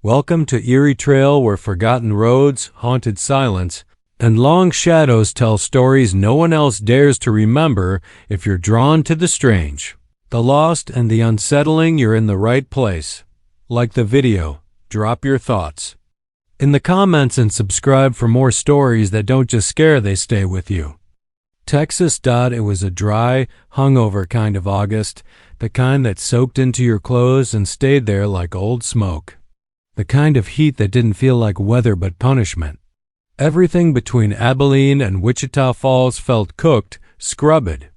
Welcome to Eerie Trail, where forgotten roads, haunted silence, and long shadows tell stories no one else dares to remember. If you're drawn to the strange, the lost, and the unsettling, you're in the right place. Like the video, drop your thoughts in the comments and subscribe for more stories that don't just scare, they stay with you. Texas. It was a dry, hungover kind of August, the kind that soaked into your clothes and stayed there like old smoke. The kind of heat that didn't feel like weather but punishment. Everything between Abilene and Wichita Falls felt cooked, scrubbed,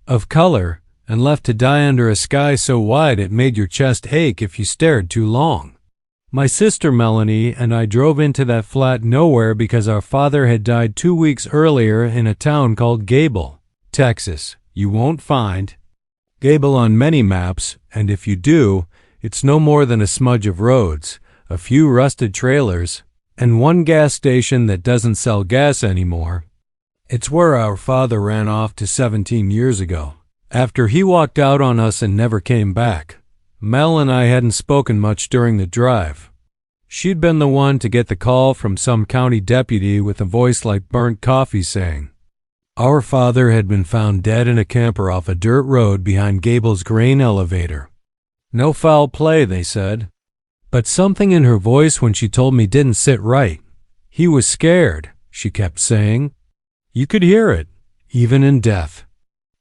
of color, and left to die under a sky so wide it made your chest ache if you stared too long. My sister Melanie and I drove into that flat nowhere because our father had died 2 weeks earlier in a town called Gable, Texas. You won't find Gable on many maps, and if you do, it's no more than a smudge of roads, a few rusted trailers, and one gas station that doesn't sell gas anymore. It's where our father ran off to 17 years ago, after he walked out on us and never came back. Mel and I hadn't spoken much during the drive. She'd been the one to get the call from some county deputy with a voice like burnt coffee saying, our father had been found dead in a camper off a dirt road behind Gable's grain elevator. No foul play, they said. But something in her voice when she told me didn't sit right. He was scared, she kept saying. You could hear it, even in death.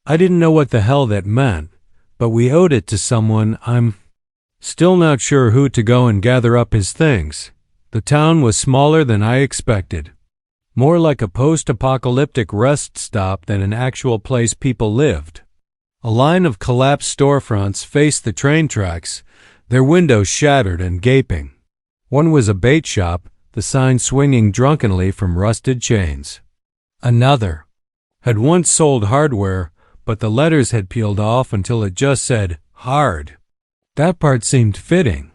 I didn't know what the hell that meant, but we owed it to someone. I'm still not sure who to go and gather up his things. The town was smaller than I expected. More like a post-apocalyptic rest stop than an actual place people lived. A line of collapsed storefronts faced the train tracks, their windows shattered and gaping. One was a bait shop, the sign swinging drunkenly from rusted chains. Another had once sold hardware, but the letters had peeled off until it just said, hard. That part seemed fitting.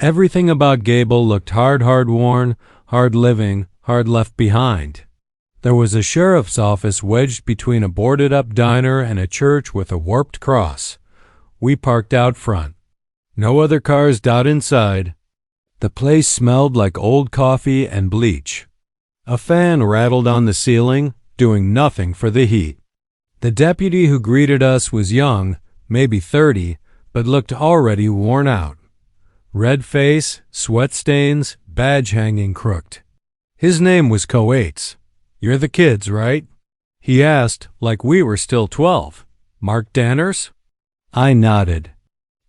Everything about Gable looked hard worn, hard living, hard left behind. There was a sheriff's office wedged between a boarded-up diner and a church with a warped cross. We parked out front. No other cars inside. The place smelled like old coffee and bleach. A fan rattled on the ceiling, doing nothing for the heat. The deputy who greeted us was young, maybe 30, but looked already worn out. Red face, sweat stains, badge hanging crooked. His name was Coates. You're the kids, right? He asked, like we were still 12. Mark Danners? I nodded.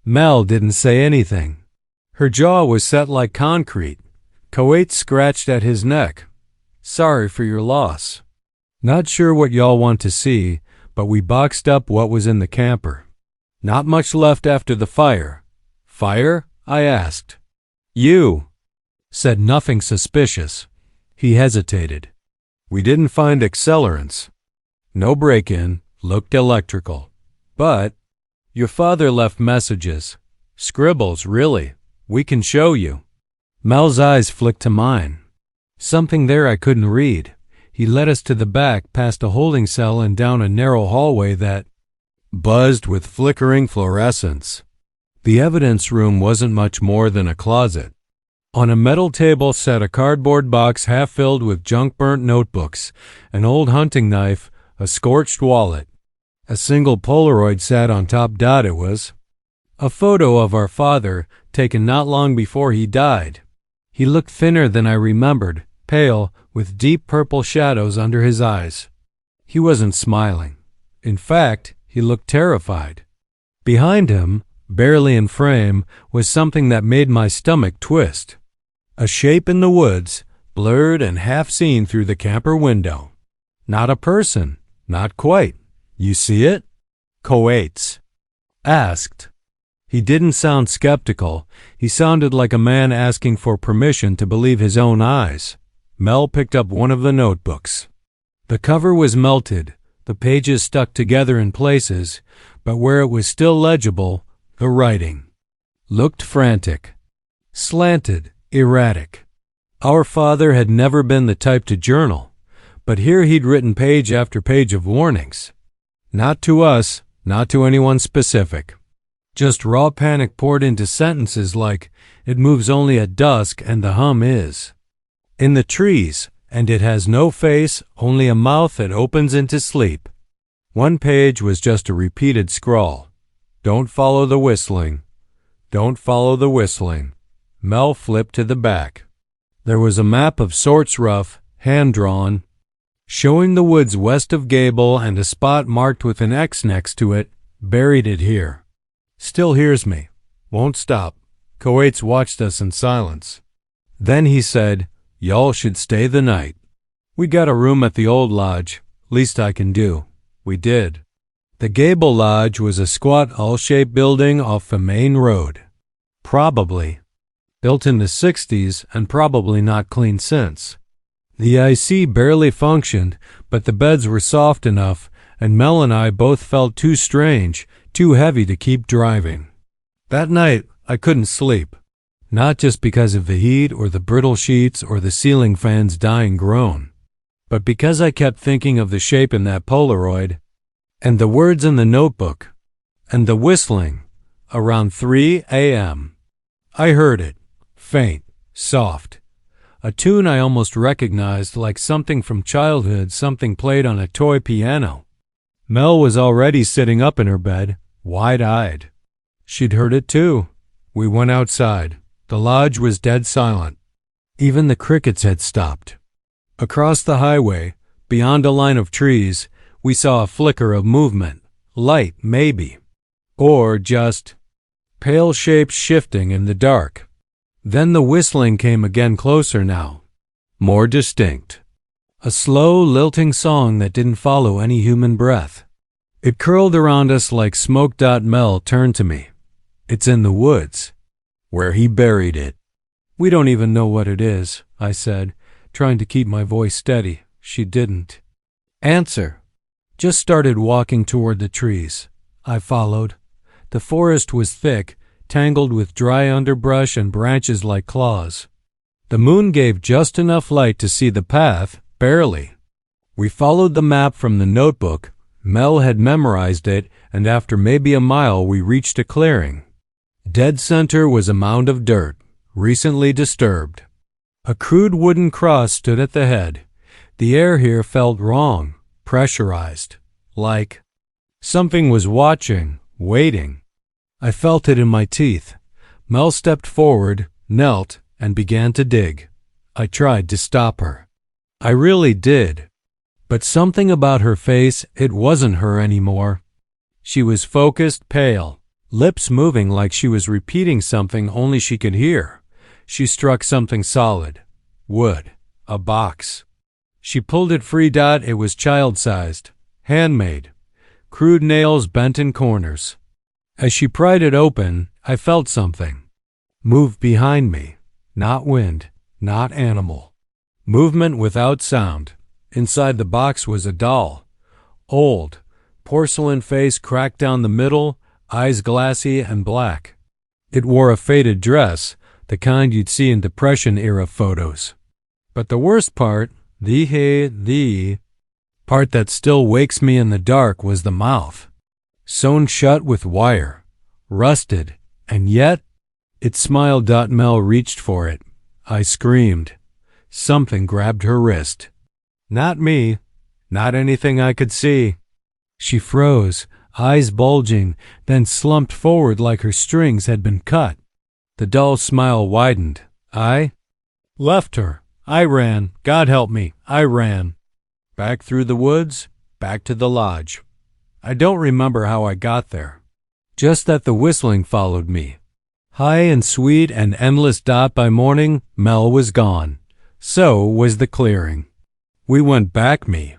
Mel didn't say anything. Her jaw was set like concrete. Coates scratched at his neck. Sorry for your loss. Not sure what y'all want to see, but we boxed up what was in the camper. Not much left after the fire. Fire? I asked. You said nothing suspicious. He hesitated. We didn't find accelerants. No break-in, looked electrical. But your father left messages. Scribbles, really. We can show you. Mel's eyes flicked to mine. Something there I couldn't read. He led us to the back, past a holding cell and down a narrow hallway that buzzed with flickering fluorescence. The evidence room wasn't much more than a closet. On a metal table sat a cardboard box half filled with junk-burnt notebooks, an old hunting knife, a scorched wallet. A single Polaroid sat on top. It was a photo of our father, taken not long before he died. He looked thinner than I remembered, pale, with deep purple shadows under his eyes. He wasn't smiling. In fact, he looked terrified. Behind him, barely in frame, was something that made my stomach twist. A shape in the woods, blurred and half seen through the camper window. Not a person, not quite. You see it? Coates asked. He didn't sound skeptical. He sounded like a man asking for permission to believe his own eyes. Mel picked up one of the notebooks. The cover was melted, the pages stuck together in places, but where it was still legible, the writing looked frantic, slanted, erratic. Our father had never been the type to journal, but here he'd written page after page of warnings. Not to us, not to anyone specific. Just raw panic poured into sentences like, "It moves only at dusk and the hum is in the trees, and it has no face, only a mouth that opens into sleep." One page was just a repeated scrawl. "Don't follow the whistling. Don't follow the whistling." Mel flipped to the back. There was a map of sorts, rough, hand-drawn, showing the woods west of Gable and a spot marked with an X next to it. "Buried it here." "Still hears me. Won't stop." Coates watched us in silence. Then he said, "Y'all should stay the night." "We got a room at the old lodge. Least I can do." We did. The Gable Lodge was a squat, L-shaped building off the main road. Probably built in the 60s and probably not cleaned since. The IC barely functioned, but the beds were soft enough, and Mel and I both felt too strange, too heavy to keep driving. That night, I couldn't sleep. Not just because of the heat or the brittle sheets or the ceiling fan's dying groan, but because I kept thinking of the shape in that Polaroid, and the words in the notebook, and the whistling, around 3 a.m. I heard it, faint, soft, a tune I almost recognized, like something from childhood, something played on a toy piano. Mel was already sitting up in her bed, wide-eyed. She'd heard it too. We went outside. The lodge was dead silent. Even the crickets had stopped. Across the highway, beyond a line of trees, we saw a flicker of movement, light maybe, or just pale shapes shifting in the dark. Then the whistling came again, closer now, more distinct. A slow, lilting song that didn't follow any human breath. It curled around us like smoke. Mel turned to me. "It's in the woods, where he buried it." "We don't even know what it is," I said, trying to keep my voice steady. She didn't answer. Just started walking toward the trees. I followed. The forest was thick, tangled with dry underbrush and branches like claws. The moon gave just enough light to see the path, barely. We followed the map from the notebook. Mel had memorized it, and after maybe a mile we reached a clearing. Dead center was a mound of dirt, recently disturbed. A crude wooden cross stood at the head. The air here felt wrong, pressurized, like something was watching, waiting. I felt it in my teeth. Mel stepped forward, knelt, and began to dig. I tried to stop her. I really did. But something about her face, it wasn't her anymore. She was focused, pale, lips moving like she was repeating something only she could hear. She struck something solid. Wood. A box. She pulled it free. It was child-sized, handmade, crude nails bent in corners. As she pried it open, I felt something move behind me. Not wind, not animal. Movement without sound. Inside the box was a doll. Old, porcelain face cracked down the middle, eyes glassy and black. It wore a faded dress, the kind you'd see in Depression-era photos. But the worst part, the part that still wakes me in the dark, was the mouth. Sewn shut with wire, rusted, and yet it smiled. Mel reached for it. I screamed. Something grabbed her wrist. Not me, not anything I could see. She froze, eyes bulging, then slumped forward like her strings had been cut. The dull smile widened. I left her. I ran. God help me, I ran. Back through the woods, back to the lodge. I don't remember how I got there. Just that the whistling followed me. High and sweet and endless. By morning, Mel was gone. So was the clearing. We went back, me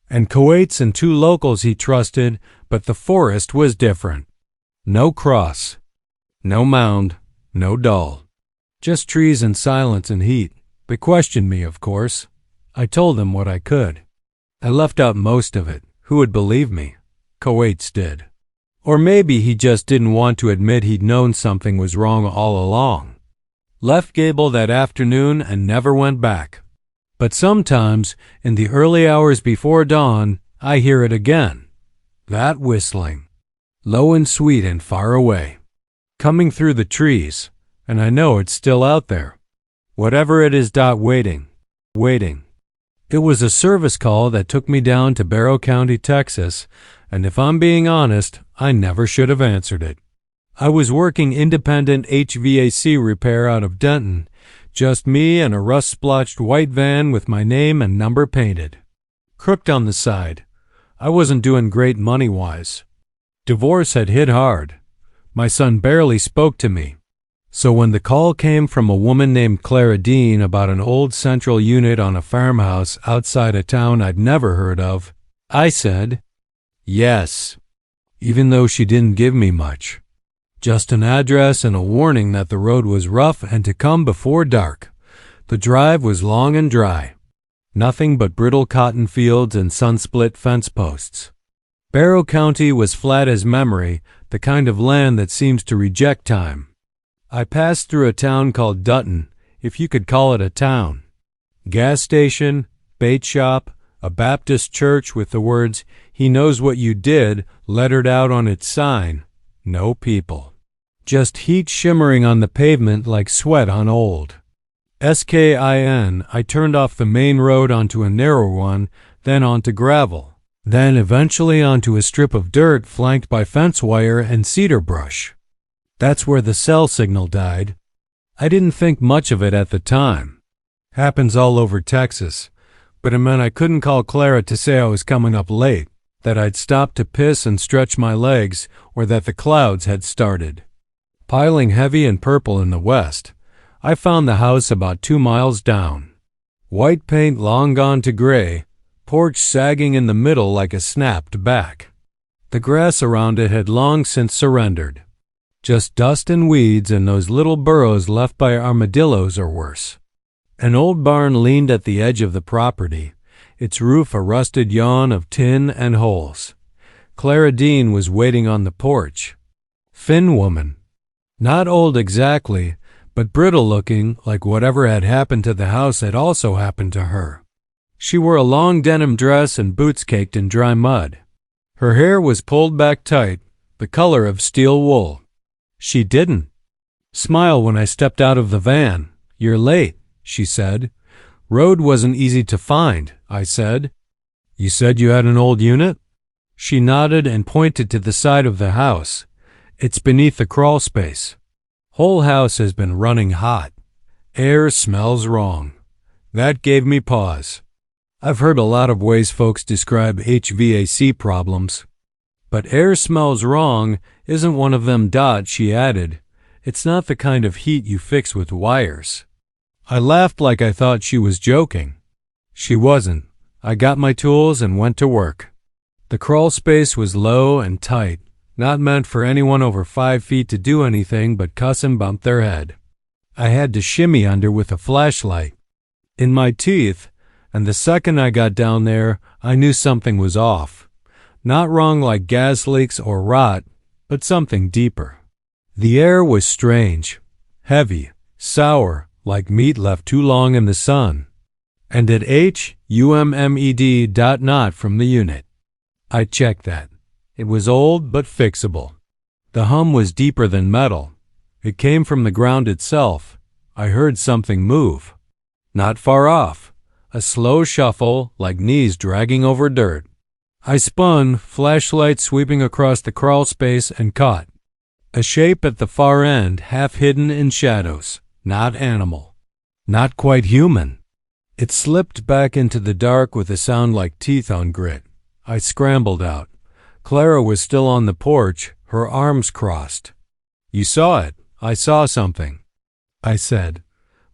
and Coates and 2 locals he trusted, but the forest was different. No cross, no mound, no doll. Just trees and silence and heat. They questioned me, of course. I told them what I could. I left out most of it. Who would believe me? Coates did. Or maybe he just didn't want to admit he'd known something was wrong all along. Left Gable that afternoon and never went back. But sometimes, in the early hours before dawn, I hear it again. That whistling. low and sweet and far away, coming through the trees, and I know it's still out there. Whatever it is, waiting. It was a service call that took me down to Barrow County, Texas, and if I'm being honest, I never should have answered it. I was working independent HVAC repair out of Denton, just me and a rust-splotched white van with my name and number painted. Crooked on the side. I wasn't doing great money-wise. Divorce had hit hard. My son barely spoke to me. So when the call came from a woman named Clara Dean about an old central unit on a farmhouse outside a town I'd never heard of, I said yes, even though she didn't give me much. Just an address and a warning that the road was rough and to come before dark. The drive was long and dry. Nothing but brittle cotton fields and sun-split fence posts. Barrow County was flat as memory, the kind of land that seems to reject time. I passed through a town called Dutton, if you could call it a town. Gas station, bait shop, a Baptist church with the words, "He knows what you did," lettered out on its sign. No people. Just heat shimmering on the pavement like sweat on old. SKIN, I turned off the main road onto a narrow one, then onto gravel, then eventually onto a strip of dirt flanked by fence wire and cedar brush. That's where the cell signal died. I didn't think much of it at the time. Happens all over Texas, but it meant I couldn't call Clara to say I was coming up late, that I'd stopped to piss and stretch my legs, or that the clouds had started. Piling heavy and purple in the west, I found the house about 2 miles down. White paint long gone to gray, porch sagging in the middle like a snapped back. The grass around it had long since surrendered. Just dust and weeds and those little burrows left by armadillos or worse. An old barn leaned at the edge of the property, its roof a rusted yawn of tin and holes. Clara Dean was waiting on the porch. Thin woman. Not old exactly, but brittle-looking, like whatever had happened to the house had also happened to her. She wore a long denim dress and boots caked in dry mud. Her hair was pulled back tight, the color of steel wool. She didn't smile when I stepped out of the van. "You're late," she said. "Road wasn't easy to find," I said. "You said you had an old unit?" She nodded and pointed to the side of the house. "It's beneath the crawl space. Whole house has been running hot. Air smells wrong." That gave me pause. I've heard a lot of ways folks describe HVAC problems. But air smells wrong isn't one of them. She added. It's not the kind of heat you fix with wires. I laughed like I thought she was joking. She wasn't. I got my tools and went to work. The crawl space was low and tight, not meant for anyone over 5 feet to do anything but cuss and bump their head. I had to shimmy under with a flashlight in my teeth, and the second I got down there, I knew something was off. Not wrong like gas leaks or rot, but something deeper. The air was strange, heavy, sour, like meat left too long in the sun. And at HUMMED. Not from the unit. I checked that. It was old but fixable. The hum was deeper than metal. It came from the ground itself. I heard something move. Not far off. A slow shuffle, like knees dragging over dirt. I spun, flashlight sweeping across the crawl space, and caught a shape at the far end, half hidden in shadows. Not animal. Not quite human. It slipped back into the dark with a sound like teeth on grit. I scrambled out. Clara was still on the porch, her arms crossed. "You saw it. I saw something," I said.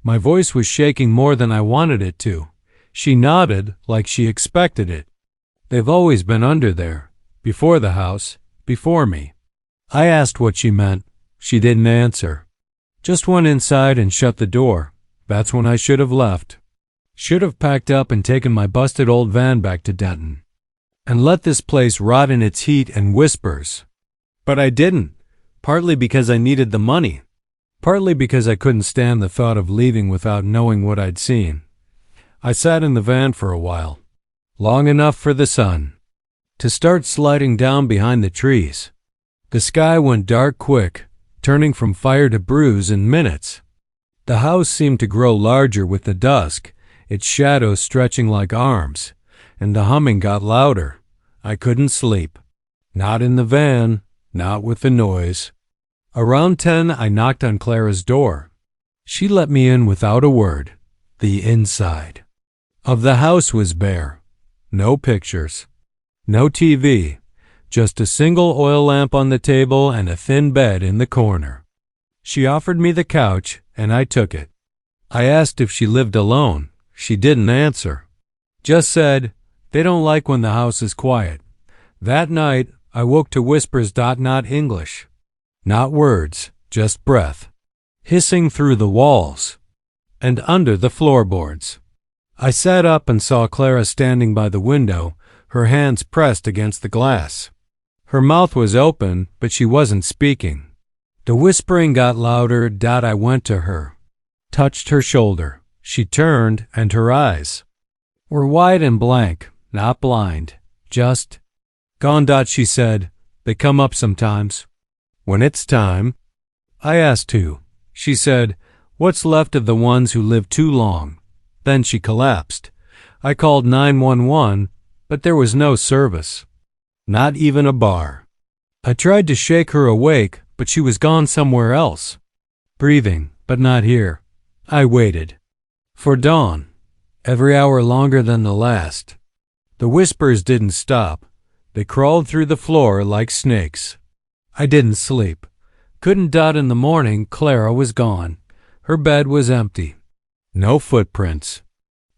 My voice was shaking more than I wanted it to. She nodded like she expected it. They've always been under there, before the house, before me. I asked what she meant. She didn't answer. Just went inside and shut the door. That's when I should have left. Should have packed up and taken my busted old van back to Denton. And let this place rot in its heat and whispers. But I didn't, partly because I needed the money, partly because I couldn't stand the thought of leaving without knowing what I'd seen. I sat in the van for a while. Long enough for the sun to start sliding down behind the trees. The sky went dark quick, turning from fire to bruise in minutes. The house seemed to grow larger with the dusk, its shadows stretching like arms, and the humming got louder. I couldn't sleep. Not in the van, not with the noise. Around 10, I knocked on Clara's door. She let me in without a word. The inside of the house was bare. No pictures. No TV. Just a single oil lamp on the table and a thin bed in the corner. She offered me the couch, and I took it. I asked if she lived alone. She didn't answer. Just said, "They don't like when the house is quiet." That night, I woke to whispers, not English. Not words, just breath, hissing through the walls and under the floorboards. I sat up and saw Clara standing by the window, her hands pressed against the glass. Her mouth was open, but she wasn't speaking. The whispering got louder. I went to her, touched her shoulder. She turned, and her eyes were wide and blank, not blind, just gone. She said, "They come up sometimes. When it's time." I asked who. She said, "What's left of the ones who lived too long." Then she collapsed. I called 911, but there was no service. Not even a bar. I tried to shake her awake, but she was gone somewhere else. Breathing, but not here. I waited. For dawn. Every hour longer than the last. The whispers didn't stop. They crawled through the floor like snakes. I didn't sleep. Couldn't. In the morning, Clara was gone. Her bed was empty. No footprints.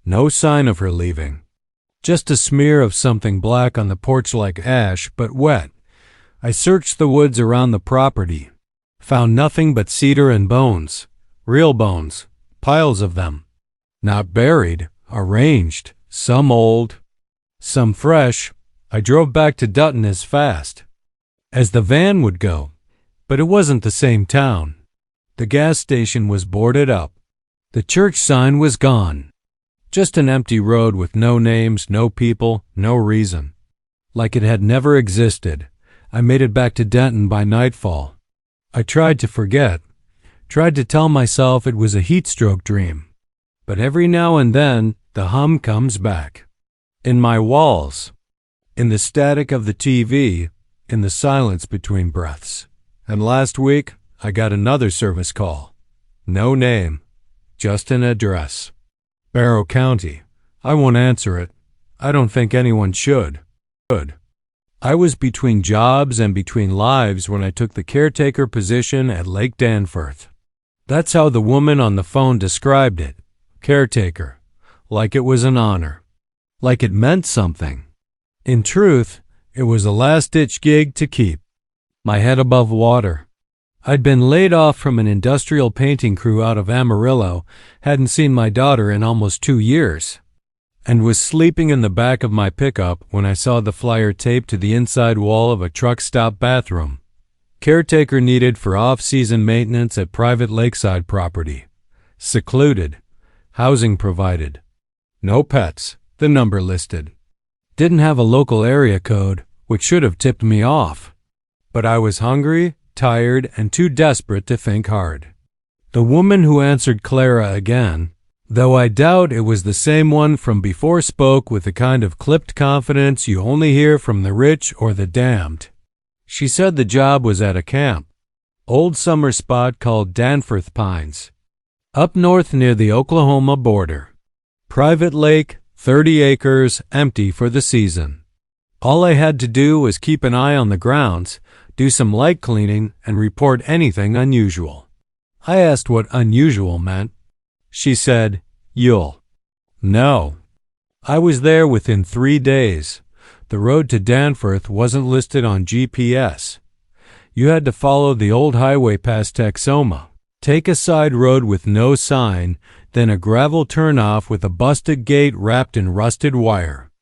No sign of her leaving. Just a smear of something black on the porch like ash, but wet. I searched the woods around the property. Found nothing but cedar and bones. Real bones. Piles of them. Not buried. Arranged. Some old. Some fresh. I drove back to Dutton as fast as the van would go. But it wasn't the same town. The gas station was boarded up. The church sign was gone. Just an empty road with no names, no people, no reason. Like it had never existed. I made it back to Denton by nightfall. I tried to forget. Tried to tell myself it was a heatstroke dream. But every now and then, the hum comes back. In my walls. In the static of the TV. In the silence between breaths. And last week, I got another service call. No name. Just an address. Barrow County. I won't answer it. I don't think anyone should. I was between jobs and between lives when I took the caretaker position at Lake Danforth. That's how the woman on the phone described it. Caretaker. Like it was an honor. Like it meant something. In truth, it was a last-ditch gig to keep my head above water. I'd been laid off from an industrial painting crew out of Amarillo, hadn't seen my daughter in almost 2 years, and was sleeping in the back of my pickup when I saw the flyer taped to the inside wall of a truck stop bathroom. Caretaker needed for off-season maintenance at private lakeside property. Secluded. Housing provided. No pets. The number listed. Didn't have a local area code, which should have tipped me off. But I was hungry, tired, and too desperate to think hard. The woman who answered Clara again, though I doubt it was the same one from before, spoke with the kind of clipped confidence you only hear from the rich or the damned. She said the job was at a camp. Old summer spot called Danforth Pines. Up north near the Oklahoma border. Private lake, 30 acres, empty for the season. All I had to do was keep an eye on the grounds, do some light cleaning, and report anything unusual. I asked what unusual meant. She said, "You'll know." I was there within 3 days. The road to Danforth wasn't listed on GPS. You had to follow the old highway past Texoma, take a side road with no sign, then a gravel turnoff with a busted gate wrapped in rusted wire.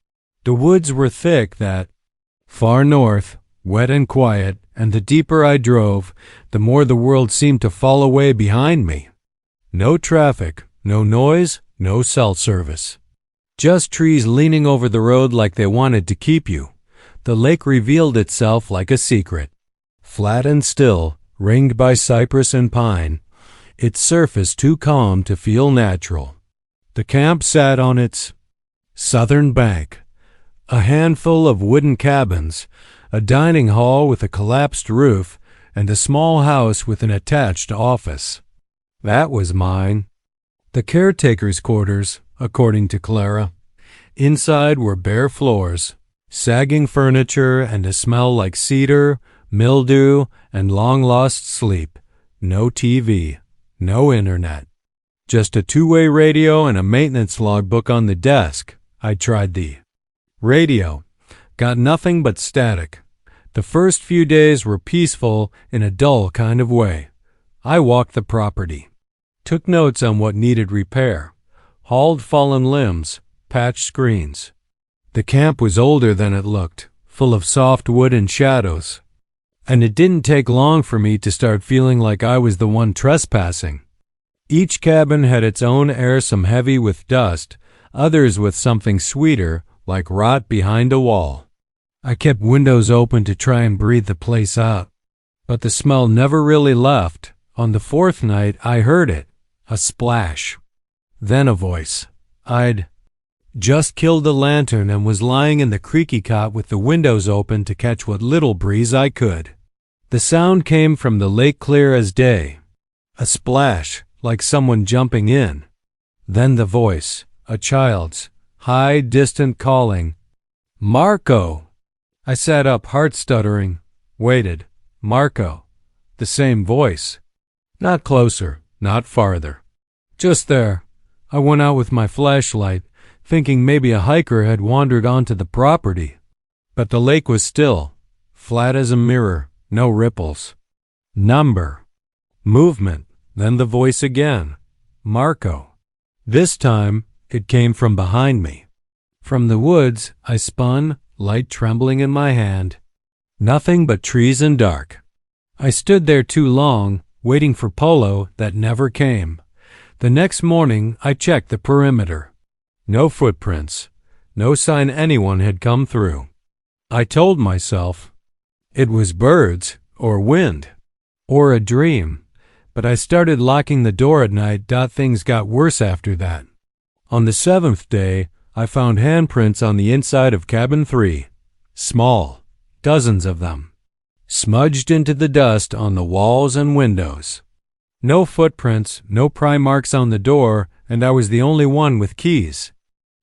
The woods were thick that far north, wet and quiet, and the deeper I drove, the more the world seemed to fall away behind me. No traffic, no noise, no cell service. Just trees leaning over the road like they wanted to keep you. The lake revealed itself like a secret. Flat and still, ringed by cypress and pine, its surface too calm to feel natural. The camp sat on its southern bank, a handful of wooden cabins, a dining hall with a collapsed roof, and a small house with an attached office. That was mine. The caretaker's quarters, according to Clara. Inside were bare floors, sagging furniture, and a smell like cedar, mildew, and long-lost sleep. No TV, no internet. Just a two-way radio and a maintenance logbook on the desk. I tried the radio. Got nothing but static. The first few days were peaceful in a dull kind of way. I walked the property, took notes on what needed repair, hauled fallen limbs, patched screens. The camp was older than it looked, full of soft wood and shadows. And it didn't take long for me to start feeling like I was the one trespassing. Each cabin had its own air, some heavy with dust, others with something sweeter, like rot behind a wall. I kept windows open to try and breathe the place out, but the smell never really left. On the fourth night, I heard it, a splash. Then a voice. I'd just killed a lantern and was lying in the creaky cot with the windows open to catch what little breeze I could. The sound came from the lake clear as day. A splash, like someone jumping in. Then the voice, a child's, high, distant calling. Marco! I sat up, heart stuttering, waited. Marco. The same voice. Not closer, not farther. Just there. I went out with my flashlight, thinking maybe a hiker had wandered onto the property. But the lake was still, flat as a mirror, no ripples. Number. Movement. Then the voice again. Marco. This time, it came from behind me. From the woods, I spun, light trembling in my hand. Nothing but trees and dark. I stood there too long, waiting for Polo that never came. The next morning, I checked the perimeter. No footprints. No sign anyone had come through. I told myself it was birds, or wind, or a dream. But I started locking the door at night. Things got worse after that. On the seventh day, I found handprints on the inside of cabin 3. Small, dozens of them, smudged into the dust on the walls and windows. No footprints, no pry marks on the door, and I was the only one with keys.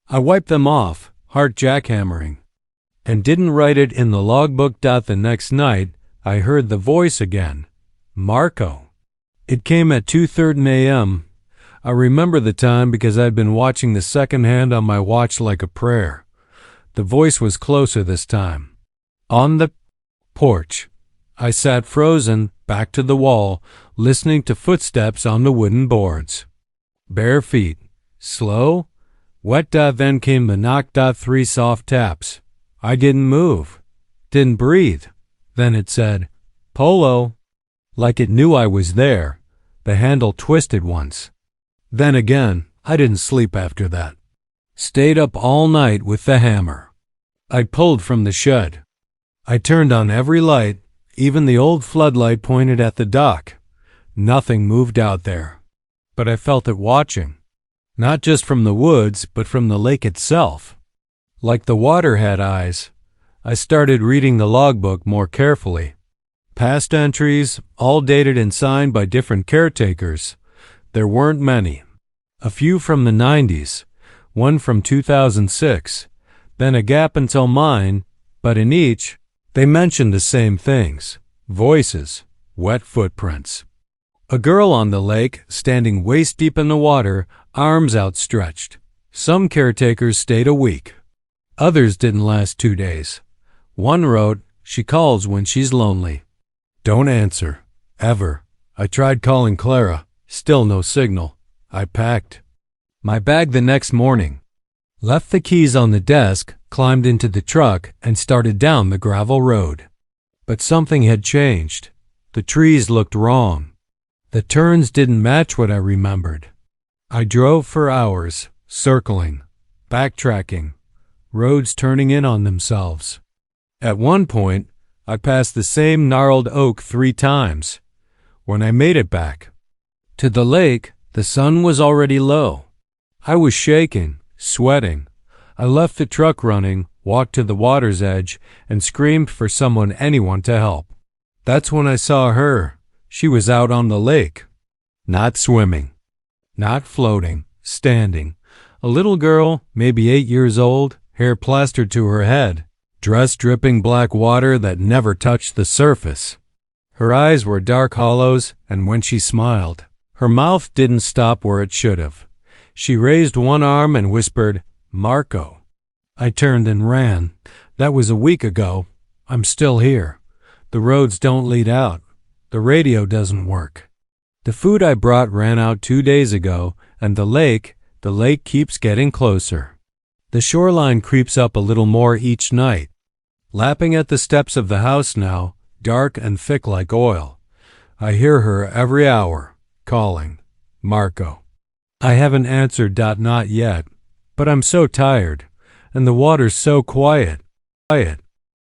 I wiped them off, heart jackhammering, and didn't write it in the logbook. The next night, I heard the voice again. Marco. It came at 2:30 a.m. I remember the time because I'd been watching the second hand on my watch like a prayer. The voice was closer this time. On the porch, I sat frozen, back to the wall, listening to footsteps on the wooden boards. Bare feet, slow, wet. Then came the knock. 3 soft taps. I didn't move, didn't breathe. Then it said, Polo, like it knew I was there. The handle twisted once. Then again, I didn't sleep after that. Stayed up all night with the hammer. I pulled from the shed. I turned on every light, even the old floodlight pointed at the dock. Nothing moved out there. But I felt it watching. Not just from the woods, but from the lake itself. Like the water had eyes. I started reading the logbook more carefully. Past entries, all dated and signed by different caretakers. There weren't many. A few from the 90s, one from 2006, then a gap until mine, but in each, they mentioned the same things. Voices, wet footprints. A girl on the lake, standing waist-deep in the water, arms outstretched. Some caretakers stayed a week. Others didn't last 2 days. One wrote, she calls when she's lonely. Don't answer. Ever. I tried calling Clara. Still no signal. I packed my bag the next morning, left the keys on the desk, climbed into the truck, and started down the gravel road. But something had changed. The trees looked wrong. The turns didn't match what I remembered. I drove for hours, circling, backtracking, roads turning in on themselves. At one point, I passed the same gnarled oak 3 times. When I made it back to the lake, the sun was already low. I was shaking, sweating. I left the truck running, walked to the water's edge, and screamed for anyone to help. That's when I saw her. She was out on the lake. Not swimming, not floating, standing. A little girl, maybe 8 years old, hair plastered to her head, dress dripping black water that never touched the surface. Her eyes were dark hollows, and when she smiled, her mouth didn't stop where it should have. She raised one arm and whispered, "Marco." I turned and ran. That was a week ago. I'm still here. The roads don't lead out. The radio doesn't work. The food I brought ran out 2 days ago, and the lake keeps getting closer. The shoreline creeps up a little more each night, lapping at the steps of the house now, dark and thick like oil. I hear her every hour, calling, "Marco." I haven't answered. Not yet, but I'm so tired, and the water's so quiet.